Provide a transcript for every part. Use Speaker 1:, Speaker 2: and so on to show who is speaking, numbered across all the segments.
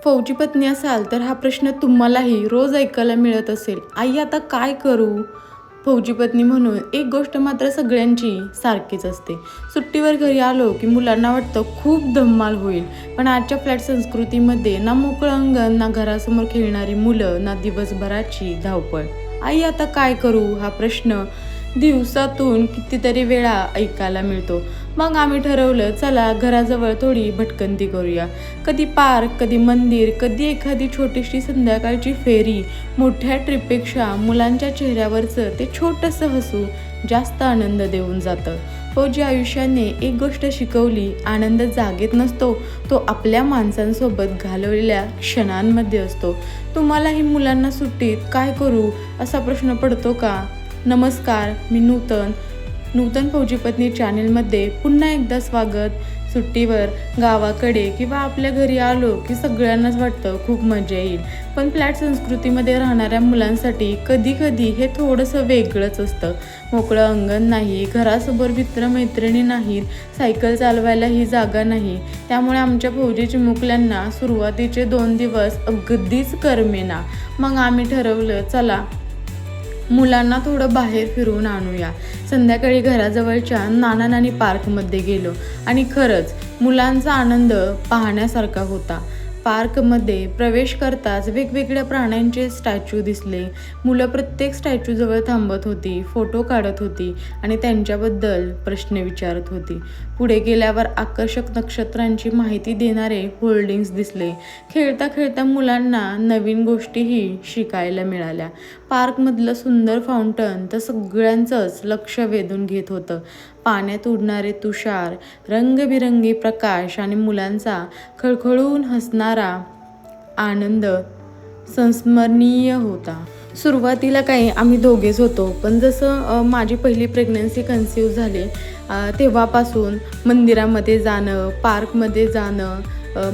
Speaker 1: फौजी पत्नी असाल तर हा प्रश्न तुम्हालाही रोज ऐकायला मिळत असेल, आई आता काय करू? फौजी पत्नी म्हणून एक गोष्ट मात्र सगळ्यांची सारखीच असते. सुट्टीवर घरी आलो की मुलांना वाटतं खूप धम्माल होईल, पण आजच्या फ्लॅट संस्कृतीमध्ये ना मोकळं अंगण, ना घरासमोर खेळणारी मुलं, ना दिवसभराची धावपळ. आई आता काय करू हा प्रश्न दिवसातून कितीतरी वेळा ऐकायला मिळतो. मग आम्ही ठरवलं, चला घराजवळ थोडी भटकंती करूया. कधी पार्क, कधी मंदिर, कधी एखादी छोटीशी संध्याकाळची फेरी. मोठ्या ट्रिपपेक्षा मुलांच्या चेहऱ्यावरचं ते छोटंसं हसू जास्त आनंद देऊन जातं. फौजी आयुष्याने एक गोष्ट शिकवली, आनंद जागेत नसतो, तो आपल्या माणसांसोबत घालवलेल्या क्षणांमध्ये असतो. तुम्हालाही मुलांना सुट्टीत काय करू असा प्रश्न पडतो का? नमस्कार, मी नूतन फौजी पत्नी चॅनेलमध्ये पुन्हा एकदा स्वागत. सुट्टीवर गावाकडे किंवा आपल्या घरी आलो की सगळ्यांनाच वाटतं खूप मजा येईल, पण फ्लॅट संस्कृतीमध्ये राहणाऱ्या मुलांसाठी कधी हे थोडंसं वेगळंच असतं. मोकळं अंगण नाही, घरासमोर मित्रमैत्रिणी नाहीत, सायकल चालवायला ही जागा नाही. त्यामुळे आमच्या फौजी चिमुकल्यांना सुरुवातीचे 2 दिवस अगदीच करमेना. मग आम्ही ठरवलं, चला मुलांना थोडं बाहेर फिरवून आणूया. संध्याकाळी घराजवळच्या नाना नानी पार्कमध्ये गेलो आणि खरंच मुलांचा आनंद पाहण्यासारखा होता. पार्कमध्ये प्रवेश करताच वेगवेगळ्या प्राण्यांचे स्टॅच्यू दिसले. मुलं प्रत्येक स्टॅच्यूजवळ थांबत होती, फोटो काढत होती आणि त्यांच्याबद्दल प्रश्न विचारत होती. पुढे गेल्यावर आकर्षक नक्षत्रांची माहिती देणारे होल्डिंग्स दिसले. खेळता खेळता मुलांना नवीन गोष्टीही शिकायला मिळाल्या. पार्कमधलं सुंदर फाउंटन तर सगळ्यांचंच लक्ष वेधून घेत होतं. पाण्यात उडणारे तुषार, रंगबिरंगी प्रकाश आणि मुलांचा खळखळून हसणारा आनंद संस्मरणीय होता. सुरुवातीला काही आम्ही दोघेच होतो, पण जसं माझी पहिली प्रेग्नन्सी कन्सीव्ह झाली तेव्हापासून मंदिरामध्ये जाणं, पार्कमध्ये जाणं,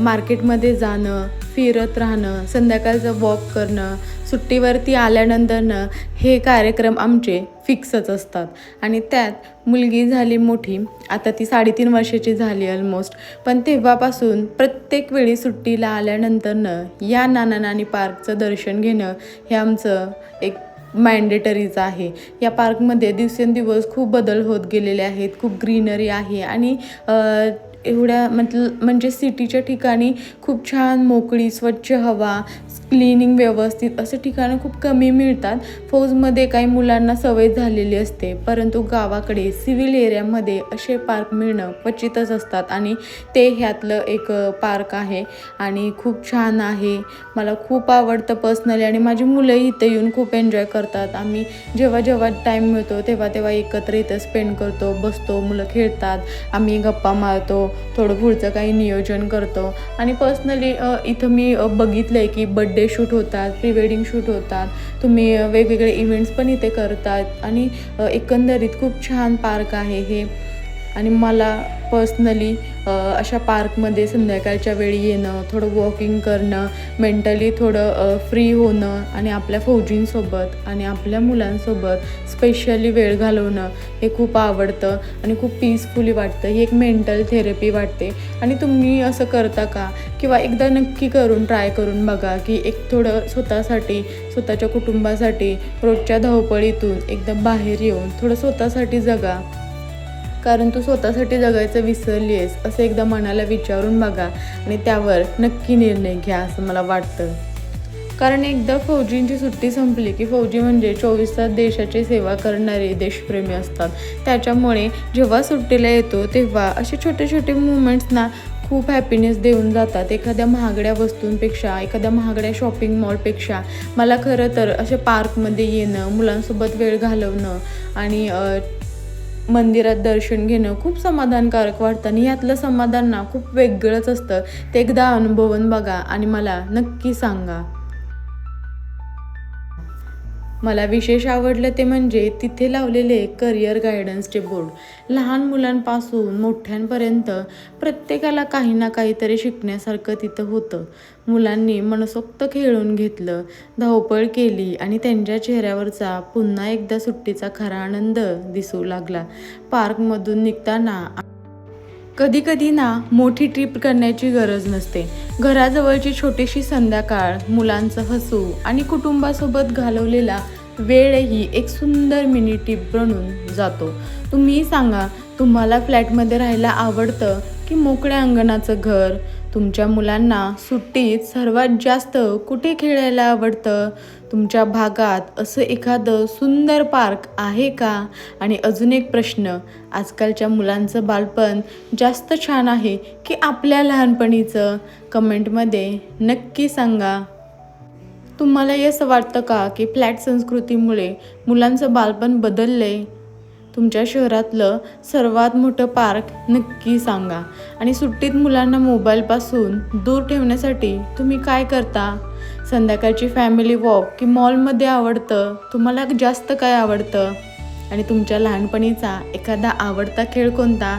Speaker 1: मार्केटमध्ये जाणं, फिरत राहणं, संध्याकाळचं वॉक करणं, सुट्टीवरती आल्यानंतरनं हे कार्यक्रम आमचे फिक्सच असतात. आणि त्यात मुलगी झाली मोठी, आता ती 3.5 वर्षाची झाली ऑलमोस्ट, पण तेव्हापासून प्रत्येक वेळी सुट्टीला आल्यानंतरनं या नाना नानी पार्कचं दर्शन घेणं हे आमचं एक मॅन्डेटरीच आहे. या पार्कमध्ये दिवसेंदिवस खूप बदल होत गेलेले आहेत. खूप ग्रीनरी आहे आणि एवढ्या म्हणजे सिटीच्या ठिकाणी खूप छान मोकळी स्वच्छ हवा, क्लिनिंग व्यवस्थित असे ठिकाणं खूप कमी मिळतात. फौजमध्ये काही मुलांना सवय झालेली असते, परंतु गावाकडे सिव्हिल एरियामध्ये असे पार्क मिळणं क्वचितच असतात आणि ते ह्यातलं एक पार्क आहे आणि खूप छान आहे. मला खूप आवडतं पर्सनली आणि माझी मुलंही इथे येऊन खूप एन्जॉय करतात. आम्ही जेव्हा टाईम मिळतो तेव्हा एकत्र इथं स्पेंड करतो, बसतो, मुलं खेळतात, आम्ही गप्पा मारतो, थोडं पुढचं काही नियोजन करतो. आणि पर्सनली इथं मी बघितलं आहे की बड्डे शूट होतात, प्री वेडिंग शूट होतात, तुम्ही वेगवेगळे इव्हेंट्स पण इथे करतात आणि एकंदरीत खूप छान पार्क आहे हे. आणि मला पर्सनली अशा पार्कमध्ये संध्याकाळच्या वेळी येणं, थोडं वॉकिंग करणं, मेंटली थोडं फ्री होणं आणि आपल्या फौजींसोबत आणि आपल्या मुलांसोबत स्पेशली वेळ घालवणं हे खूप आवडतं आणि खूप पीसफुली वाटतं. ही एक मेंटल थेरपी वाटते. आणि तुम्ही असं करता का? किंवा एकदा नक्की ट्राय करून बघा की एक थोडं स्वतःसाठी, स्वतःच्या कुटुंबासाठी रोजच्या धावपळीतून एकदम बाहेर येऊन थोडं स्वतःसाठी जगा. कारण तू स्वतःसाठी जगायचं विसरली आहेस असं एकदा मनाला विचारून बघा आणि त्यावर नक्की निर्णय घ्या असं मला वाटतं. कारण एकदा फौजींची सुट्टी संपली की फौजी म्हणजे 24 तास देशाची सेवा करणारे देशप्रेमी असतात. त्याच्यामुळे जेव्हा सुट्टीला येतो तेव्हा असे छोटे छोटे मुवमेंट्स ना खूप हॅपीनेस देऊन जातात. एखाद्या महागड्या वस्तूंपेक्षा, एखाद्या महागड्या शॉपिंग मॉलपेक्षा मला खरं तर असे पार्कमध्ये येणं, मुलांसोबत वेळ घालवणं आणि मंदिरात दर्शन घेणं खूप समाधानकारक वाटतं. आणि यातलं समाधान ना खूप वेगळंच असतं. ते एकदा अनुभवून बघा आणि मला नक्की सांगा. मला विशेष आवडलं ते म्हणजे तिथे लावलेले करिअर गायडन्सचे बोर्ड. लहान मुलांपासून मोठ्यांपर्यंत प्रत्येकाला काही ना काहीतरी शिकण्यासारखं तिथं होतं. मुलांनी मनसोक्त खेळून घेतलं, धावपळ केली आणि त्यांच्या चेहऱ्यावरचा पुन्हा एकदा सुट्टीचा खरा आनंद दिसू लागला. पार्कमधून निघताना कधी कधी ना मोठी ट्रिप करण्याची गरज नसते. घराजवळची छोटीशी संध्याकाळ, मुलांचं हसू आणि कुटुंबासोबत घालवलेला वेळही एक सुंदर मिनी ट्रिप बनून जातो. तुम्ही सांगा, तुम्हाला फ्लॅटमध्ये राहायला आवडतं की मोकळ्या अंगणाचं घर? तुमच्या मुलांना सुट्टीत सर्वात जास्त कुठे खेळायला आवडतं? तुमच्या भागात असं एखादं सुंदर पार्क आहे का? आणि अजून एक प्रश्न, आजकालच्या मुलांचं बालपण जास्त छान आहे की आपल्या लहानपणीचं? कमेंटमध्ये नक्की सांगा. तुम्हालाही असं वाटतं का की फ्लॅट संस्कृतीमुळे मुलांचं बालपण बदललंय? तुमच्या शहरातलं सर्वात मोठं पार्क नक्की सांगा. आणि सुट्टीत मुलांना मोबाईलपासून दूर ठेवण्यासाठी तुम्ही काय करता? संध्याकाळची फॅमिली वॉक की मॉलमध्ये आवडतं? तुम्हाला जास्त काय आवडतं? आणि तुमच्या लहानपणीचा एखादा आवडता खेळ कोणता?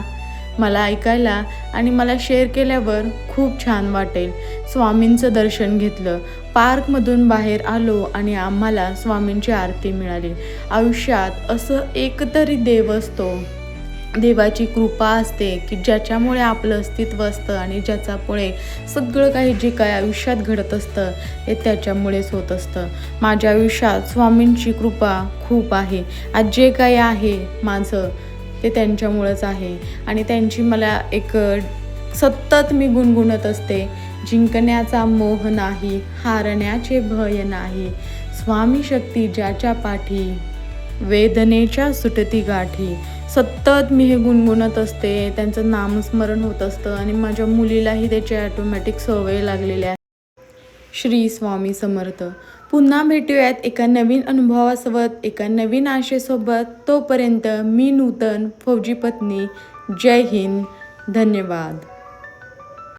Speaker 1: मला ऐकायला आणि मला शेअर केल्यावर खूप छान वाटेल. स्वामींचं दर्शन घेतलं, पार्कमधून बाहेर आलो आणि आम्हाला स्वामींची आरती मिळाली. आयुष्यात असं एकतरी देव असतो, देवाची कृपा असते की ज्याच्यामुळे आपलं अस्तित्व असतं आणि ज्याच्यामुळे सगळं काही जे काय आयुष्यात घडत असतं हे त्याच्यामुळेच होत असतं. माझ्या आयुष्यात स्वामींची कृपा खूप आहे. आज जे काही आहे माझं ते त्यांच्यामुळंच आहे. आणि त्यांची मला एक सतत मी गुणगुणत असते, जिंकण्याचा मोह नाही, हारण्याचे भय नाही, स्वामी शक्ती ज्याच्या पाठी, वेदनेच्या सुटती गाठी. सतत मी हे गुणगुणत असते, त्यांचं नामस्मरण होत असतं आणि माझ्या मुलीलाही त्याची ॲटोमॅटिक सवय लागलेली आहे. श्री स्वामी समर्थ. पुन्हा भेटूयात एका नवीन अनुभवासोबत, एका नवीन आशेसोबत. तोपर्यंत मी नूतन फौजी पत्नी. जय हिंद. धन्यवाद.